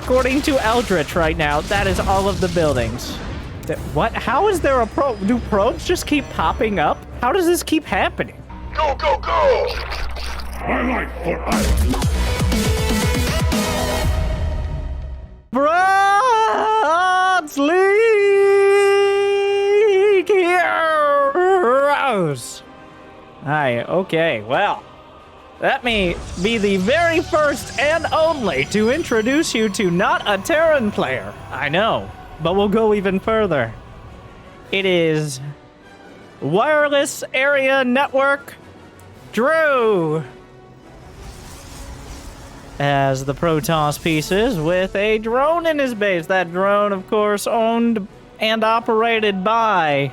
according to Eldritch right now, that is all of the buildings. What? How is there a probe? Do probes just keep popping up? How does this keep happening? Go, go, go! Twilight for us! League Heroes! Aye, okay, well. Let me be the very first and only to introduce you to not a Terran player. I know, but we'll go even further. It is Wireless Area Network Drew as the Protoss pieces with a drone in his base. That drone, of course, owned and operated by...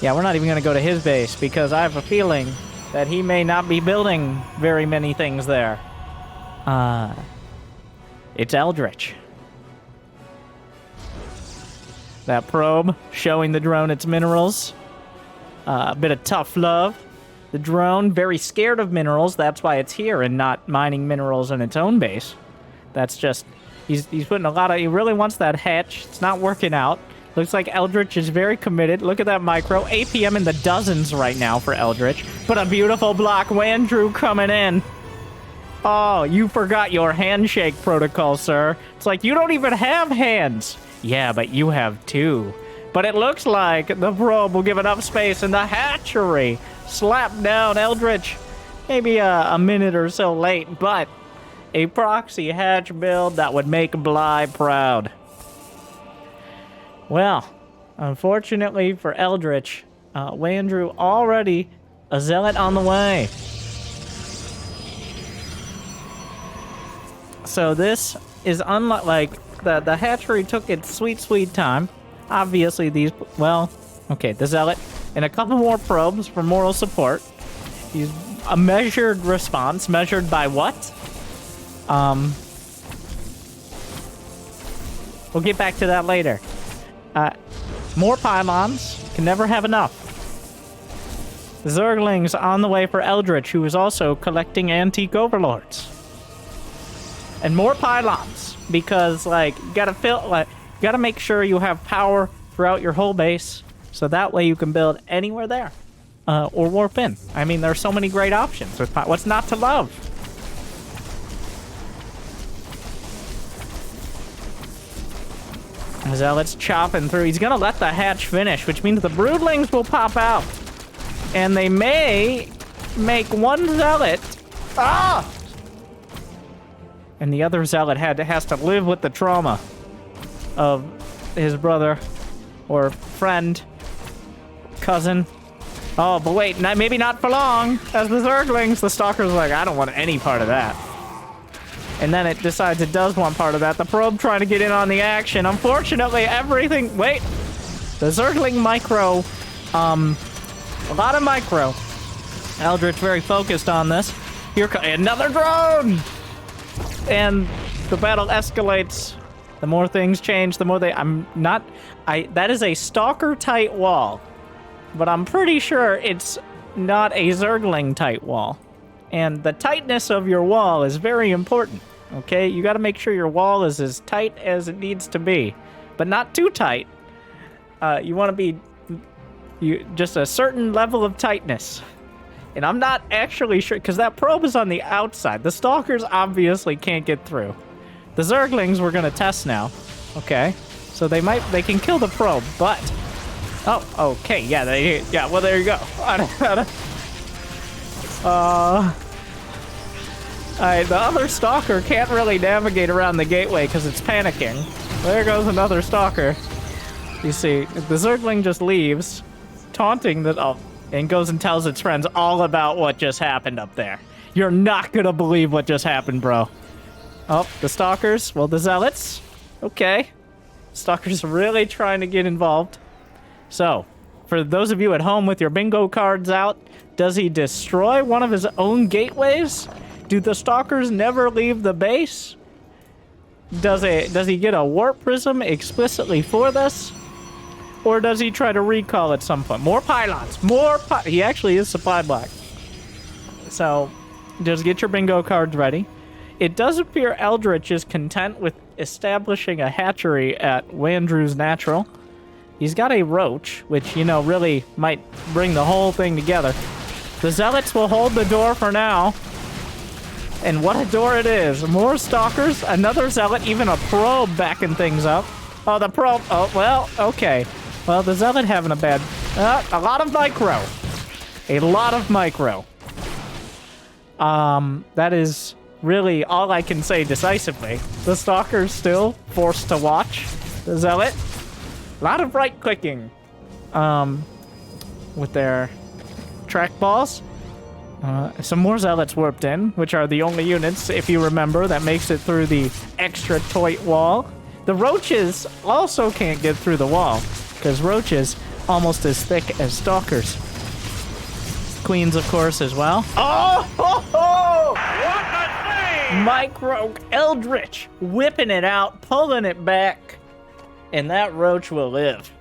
Yeah, we're not even going to go to his base because I have a feeling that he may not be building very many things there. It's Eldritch. That probe showing the drone its minerals. A bit of tough love. The drone, very scared of minerals. That's why it's here and not mining minerals in its own base. That's just... He's putting a lot of... He really wants that hatch. It's not working out. Looks like Eldritch is very committed. Look at that micro. APM in the dozens right now for Eldritch. But a beautiful block. Wandrew coming in. Oh, you forgot your handshake protocol, sir. It's like you don't even have hands. Yeah, but you have two. But it looks like the probe will give enough space in the hatchery. Slap down Eldritch. Maybe a minute or so late, but a proxy hatch build that would make Bly proud. Well, unfortunately for Eldritch, Wandrew already a zealot on the way. So this is unlike the hatchery took its sweet, sweet time. Obviously these, well, okay, the zealot and a couple more probes for moral support. He's a measured response, measured by what? We'll get back to that later. More pylons. Can never have enough. Zerglings on the way for Eldritch, who is also collecting antique overlords. And more pylons, because, like, you gotta make sure you have power throughout your whole base, so that way you can build anywhere there. Or warp in. I mean, there's so many great options. What's not to love? Zealot's chopping through. He's gonna let the hatch finish, which means the broodlings will pop out. And they may make one zealot. Ah! And the other zealot has to live with the trauma of his brother or friend, cousin. Oh, but wait, maybe not for long. As the Zerglings, the Stalker's like, I don't want any part of that. And then it decides it does want part of that. The probe trying to get in on the action. Unfortunately, everything... Wait. The Zergling micro. A lot of micro. Eldritch very focused on this. Here comes another drone! And the battle escalates. The more things change, the more they... That is a Stalker-tight wall. But I'm pretty sure it's not a Zergling-tight wall. And the tightness of your wall is very important, okay? You got to make sure your wall is as tight as it needs to be, but not too tight. You want to be just a certain level of tightness. And I'm not actually sure, because that probe is on the outside. The Stalkers obviously can't get through. The Zerglings we're going to test now, okay? So they can kill the probe, but... Oh, okay, yeah, well, there you go. The other Stalker can't really navigate around the gateway because it's panicking. There goes another Stalker. You see, the Zergling just leaves, taunting and goes and tells its friends all about what just happened up there. You're not gonna believe what just happened, bro. Oh, the Stalkers, well, the Zealots. Okay. Stalkers really trying to get involved. So, for those of you at home with your bingo cards out, does he destroy one of his own gateways? Do the Stalkers never leave the base? Does he get a warp prism explicitly for this? Or does he try to recall at some point? More pylons! He actually is supply block. So, just get your bingo cards ready. It does appear Eldritch is content with establishing a hatchery at Wandrew's Natural. He's got a roach, which, you know, really might bring the whole thing together. The Zealots will hold the door for now. And what a door it is. More Stalkers, another Zealot, even a probe backing things up. Oh, the probe. Oh, well, okay. Well, the Zealot having a bad... a lot of micro. A lot of micro. That is really all I can say decisively. The Stalker's still forced to watch the Zealot. A lot of right-clicking. With their trackballs. Some more Zealots warped in, which are the only units, if you remember, that makes it through the extra toit wall. The Roaches also can't get through the wall, because Roaches almost as thick as Stalkers. Queens, of course, as well. Oh! Ho, ho! What a thing! Micro Eldritch whipping it out, pulling it back, and that Roach will live.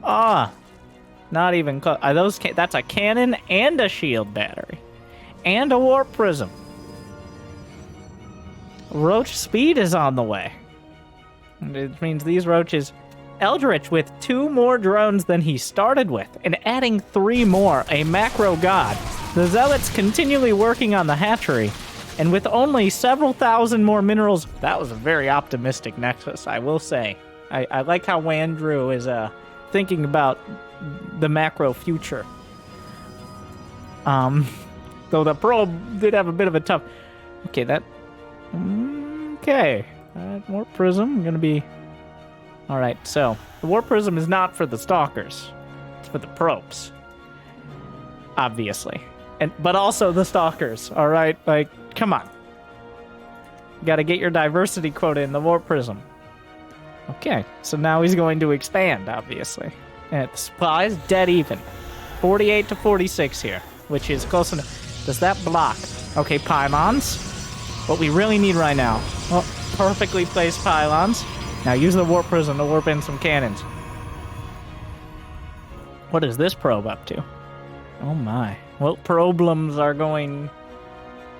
Not even close. That's a cannon and a shield battery. And a warp prism. Roach speed is on the way. It means these Roaches... Eldritch with 2 more drones than he started with, and adding 3 more, a macro god. The Zealots continually working on the hatchery, and with only several thousand more minerals, that was a very optimistic Nexus, I will say. I like how Wandrew is thinking about the macro future. Though the probe did have a bit of a tough... Okay, that... Okay. More prism, gonna be... Alright, so, the Warp Prism is not for the Stalkers. It's for the probes. Obviously. But also the Stalkers, alright? Like, come on. You gotta get your diversity quota in the Warp Prism. Okay, so now he's going to expand, obviously. And the supplies, dead even. 48 to 46 here, which is close enough. Does that block? Okay, Pylons. What we really need right now. Oh, perfectly placed Pylons. Now use the Warp Prism to warp in some cannons. What is this probe up to? Oh my. What problems are going...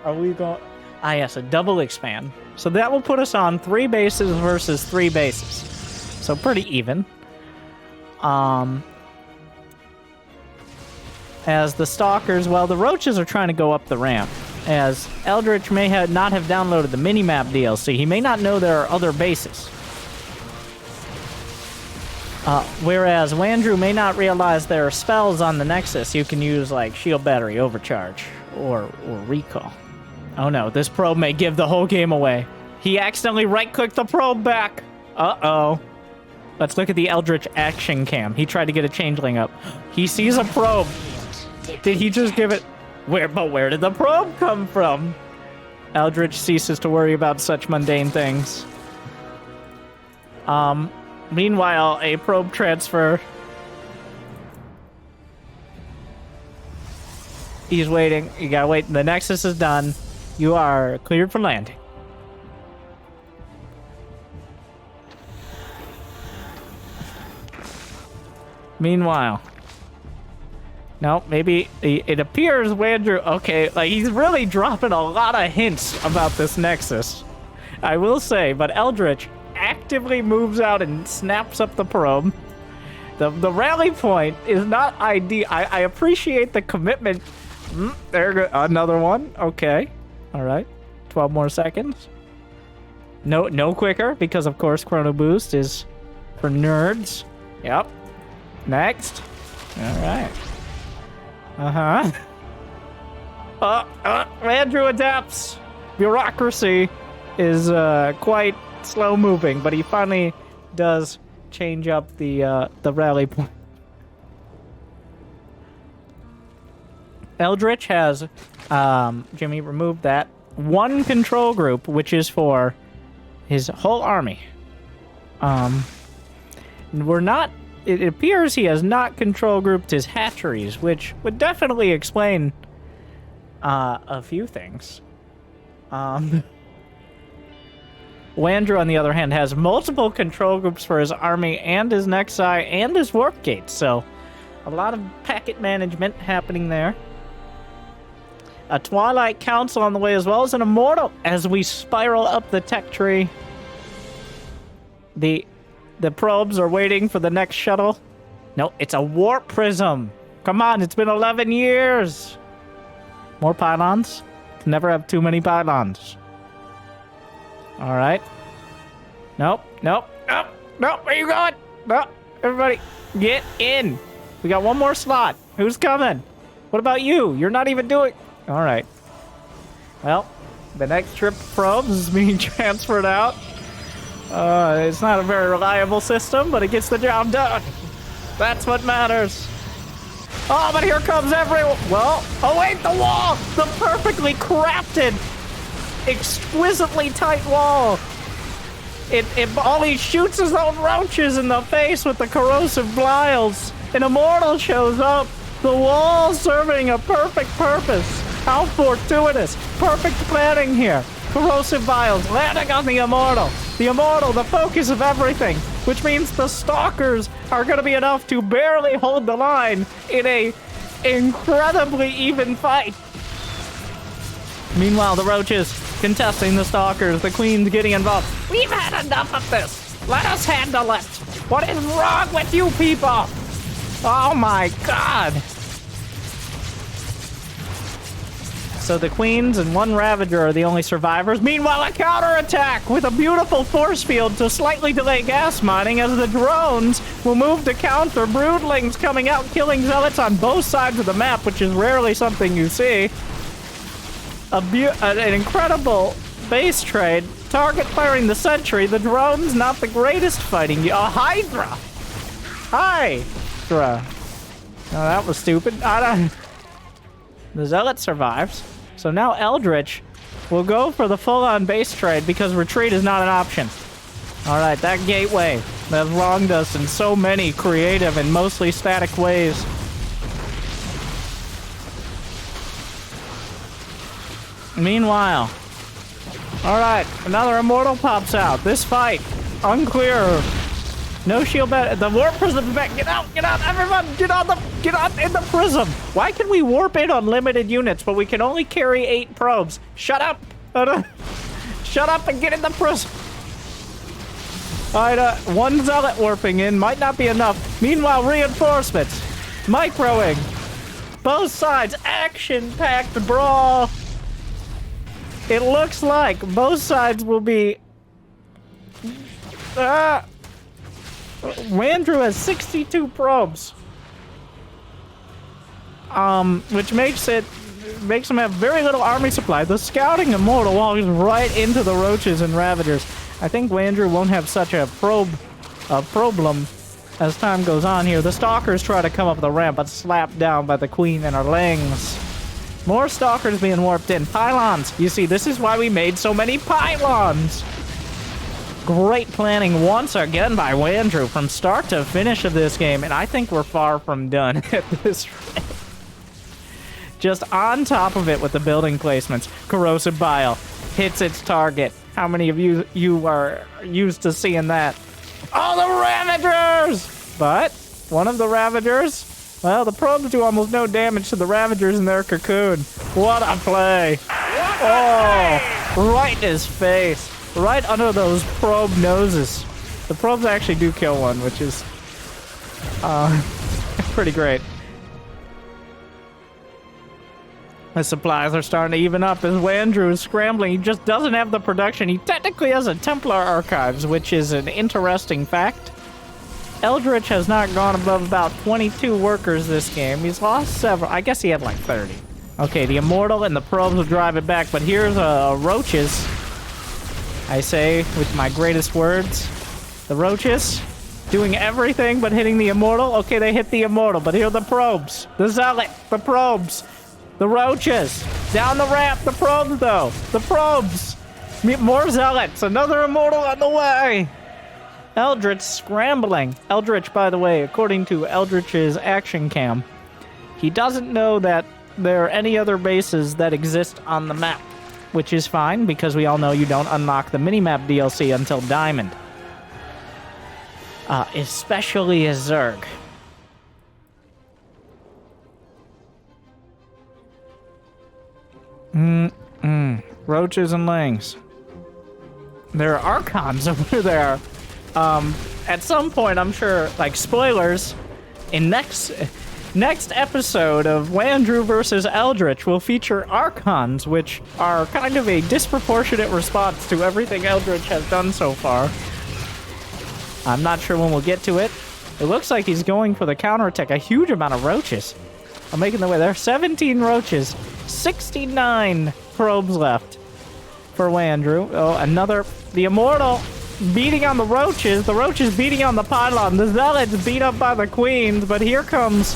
Are we going... Ah yes, a double expand. So that will put us on 3 bases versus 3 bases. So pretty even. As the Stalkers, well, the Roaches are trying to go up the ramp. As Eldritch may not have downloaded the minimap DLC, he may not know there are other bases. Whereas Wandrew may not realize there are spells on the Nexus you can use, like Shield Battery Overcharge or Recall. Oh no, this probe may give the whole game away. He accidentally right-clicked the probe back. Uh-oh. Let's look at the Eldritch action cam. He tried to get a changeling up. He sees a probe. Did he just give it... But where did the probe come from? Eldritch ceases to worry about such mundane things. Meanwhile, a probe transfer. He's waiting. You gotta wait. The Nexus is done. You are cleared for landing. Meanwhile. No, maybe it appears Wandrew... Okay, like he's really dropping a lot of hints about this Nexus. I will say, but Eldritch actively moves out and snaps up the probe. The rally point is not ideal. I appreciate the commitment. There, another one. Okay. All right. 12 more seconds. No quicker, because of course Chrono Boost is for nerds. Yep. Next. All right. Wandrew adapts. Bureaucracy is quite slow moving, but he finally does change up the rally point. Eldritch has Jimmy removed that 1 control group, which is for his whole army. It appears he has not control grouped his hatcheries, which would definitely explain a few things. Wandrew, on the other hand, has multiple control groups for his army and his Nexi and his warp gates, so a lot of packet management happening there. A Twilight Council on the way, as well as an Immortal as we spiral up the tech tree. The probes are waiting for the next shuttle. No, it's a warp prism. Come on, it's been 11 years. More pylons. Can never have too many pylons. All right. Nope, nope, nope, nope. Where you going? No, everybody, get in. We got one more slot. Who's coming? What about you? You're not even doing... All right. Well, the next trip of probes is being transferred out. It's not a very reliable system, but it gets the job done. That's what matters. Oh, but here comes everyone. Well, oh wait, the wall! The perfectly crafted, exquisitely tight wall. It only shoots his own roaches in the face with the corrosive bliles. An immortal shows up. The wall serving a perfect purpose. How fortuitous. Perfect planning here. Corrosive vials landing on the immortal. The immortal, the focus of everything. Which means the stalkers are going to be enough to barely hold the line in a incredibly even fight. Meanwhile, the roaches contesting the stalkers, the queen's getting involved. We've had enough of this. Let us handle it. What is wrong with you people? Oh my god. So the queens and one ravager are the only survivors. Meanwhile, a counterattack with a beautiful force field to slightly delay gas mining as the drones will move to counter broodlings coming out killing zealots on both sides of the map, which is rarely something you see. An incredible base trade. Target firing the sentry. The drone's not the greatest fighting. A Hydra! Hydra. Oh, that was stupid. The zealot survives. So now Eldritch will go for the full-on base trade because retreat is not an option. All right, that gateway that wronged us in so many creative and mostly static ways. Meanwhile, all right, another immortal pops out. This fight, unclear. No shield bat. The warp prism back. Get out! Get out! Everyone! Get on in the prism. Why can we warp in on limited units, but we can only carry 8 probes? Shut up! Shut up and get in the prism. All right, one zealot warping in might not be enough. Meanwhile, reinforcements, microing, both sides, action-packed brawl. It looks like both sides will be. Wandrew has 62 probes, which makes him have very little army supply. The scouting immortal walks right into the roaches and ravagers. I think Wandrew won't have such a problem as time goes on here. The stalkers try to come up the ramp, but slapped down by the queen and her lings. More stalkers being warped in. Pylons. You see, this is why we made so many pylons. Great planning once again by Wandrew from start to finish of this game, and I think we're far from done at this rate. Just on top of it with the building placements. Corrosive bile hits its target. How many of you are used to seeing that? Oh, the Ravagers! But one of the Ravagers, well, the probes do almost no damage to the Ravagers in their cocoon. What a play! Oh, right in his face. Right under those probe noses. The probes actually do kill one, which is pretty great. The supplies are starting to even up as Wandrew is scrambling. He just doesn't have the production. He technically has a Templar archives, which is an interesting fact. Eldritch has not gone above about 22 workers this game. He's lost several. I guess he had like 30. Okay, the Immortal and the probes will drive it back, but here's Roaches. I say with my greatest words. The Roaches doing everything but hitting the Immortal. Okay, they hit the Immortal, but here are the probes. The Zealot, the probes. The Roaches. Down the ramp, the probes, though. The probes. More Zealots. Another Immortal on the way. Eldritch scrambling. Eldritch, by the way, according to Eldritch's action cam, he doesn't know that there are any other bases that exist on the map, which is fine, because we all know you don't unlock the minimap DLC until Diamond. Especially as Zerg. Roaches and lings. There are Archons over there. At some point, I'm sure, like, spoilers, in next episode of Wandrew versus Eldritch will feature Archons, which are kind of a disproportionate response to everything Eldritch has done so far. I'm not sure when we'll get to it. It looks like he's going for the counterattack. A huge amount of roaches are making their way there. 17 roaches, 69 probes left for Wandrew. Oh, another, the Immortal beating on the roaches beating on the pylon, the zealots beat up by the queens, but here comes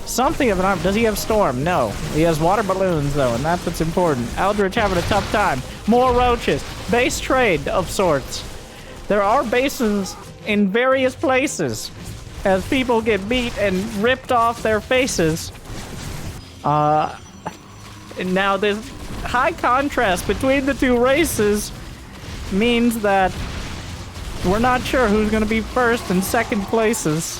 something of an arm. Does he have storm? No. He has water balloons, though, and that's what's important. Eldritch having a tough time. More roaches. Base trade of sorts. There are bases in various places as people get beat and ripped off their faces. Now this high contrast between the two races means that we're not sure who's going to be first and second places.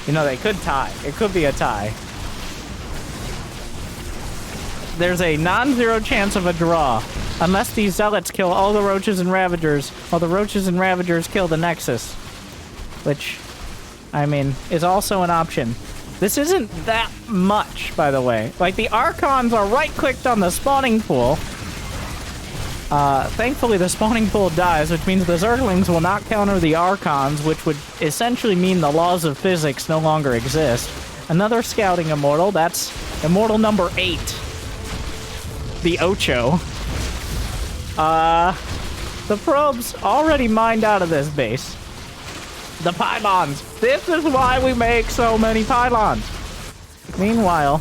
You know, they could tie. It could be a tie. There's a non-zero chance of a draw, unless these zealots kill all the roaches and ravagers, while the roaches and ravagers kill the nexus. Which, I mean, is also an option. This isn't that much, by the way. Like, the Archons are right-clicked on the spawning pool. Thankfully, the spawning pool dies, which means the Zerglings will not counter the Archons, which would essentially mean the laws of physics no longer exist. Another scouting Immortal. That's Immortal number 8. The Ocho. The probes already mined out of this base. The pylons. This is why we make so many pylons. Meanwhile,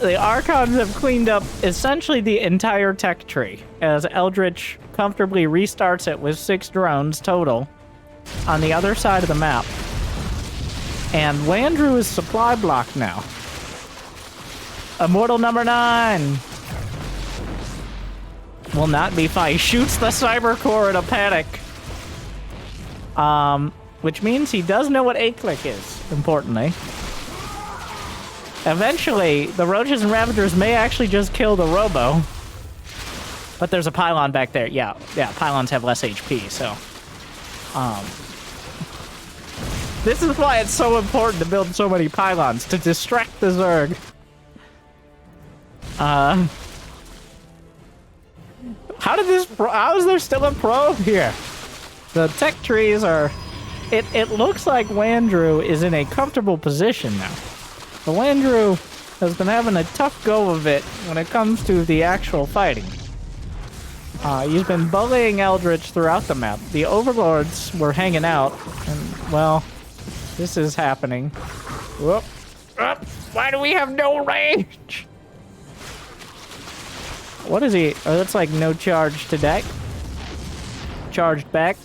the Archons have cleaned up essentially the entire tech tree, as Eldritch comfortably restarts it with 6 drones total on the other side of the map. And Wandrew is supply blocked now. Immortal number 9 will not be fine. He shoots the Cyber Core in a panic. Which means he does know what A-click is, importantly. Eventually, the roaches and ravagers may actually just kill the robo. But there's a pylon back there. Yeah, pylons have less HP, so... This is why it's so important to build so many pylons, to distract the Zerg. How is there still a probe here? The tech trees are... It looks like Wandrew is in a comfortable position now. The Wandrew has been having a tough go of it when it comes to the actual fighting. He's been bullying Eldritch throughout the map. The Overlords were hanging out, and, well, this is happening. Whoop. Why do we have no range? What is he? Oh, that's like no charge to deck. Charged back.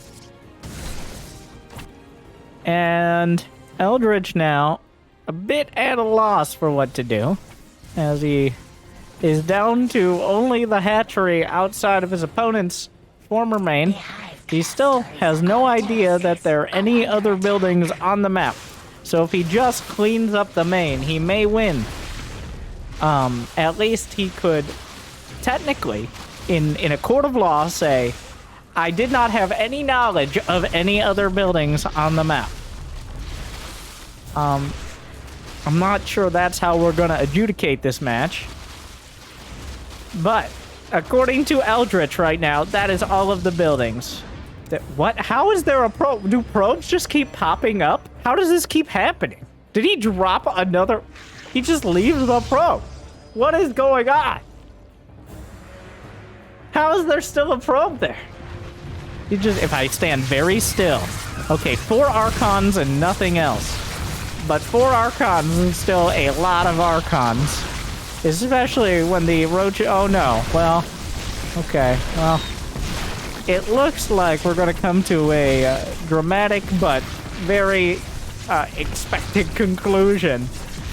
And Eldritch now a bit at a loss for what to do, as he is down to only the hatchery outside of his opponent's former main. He still has no idea that there are any other buildings on the map. So if he just cleans up the main, he may win. At least he could technically, in a court of law, say, I did not have any knowledge of any other buildings on the map. I'm not sure that's how we're going to adjudicate this match. But, according to Eldritch right now, that is all of the buildings. What? How is there a probe? Do probes just keep popping up? How does this keep happening? Did he drop another? He just leaves the probe. What is going on? How is there still a probe there? You just, if I stand very still. Okay, 4 Archons and nothing else. But 4 Archons is still a lot of Archons. Especially when the roach... Oh no. Well, okay. Well, it looks like we're going to come to a dramatic but very expected conclusion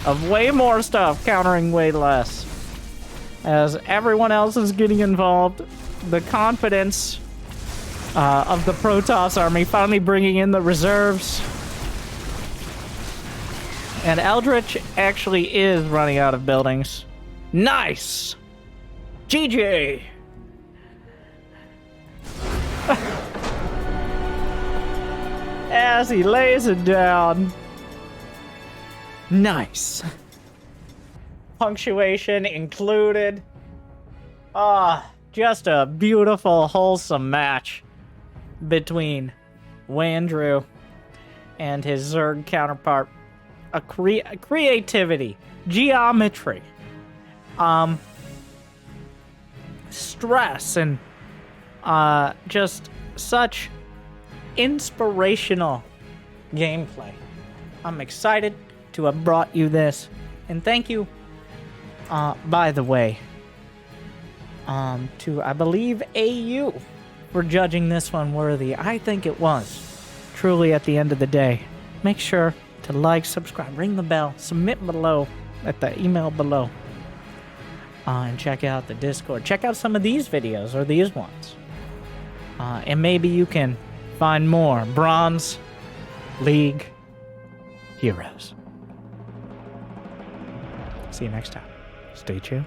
of way more stuff countering way less. As everyone else is getting involved, the confidence of the Protoss army finally bringing in the reserves. And Eldritch actually is running out of buildings. Nice! GG! as he lays it down. Nice. Punctuation included. Just a beautiful, wholesome match between Wandrew and his Zerg counterpart. A creativity, geometry, stress, and just such inspirational gameplay. I'm excited to have brought you this, and thank you, by the way, to, I believe, AU for judging this one worthy. I think it was. Truly, at the end of the day, make sure to like, subscribe, ring the bell, submit below at the email below, and check out the Discord. Check out some of these videos or these ones, and maybe you can find more Bronze League heroes. See you next time. Stay tuned.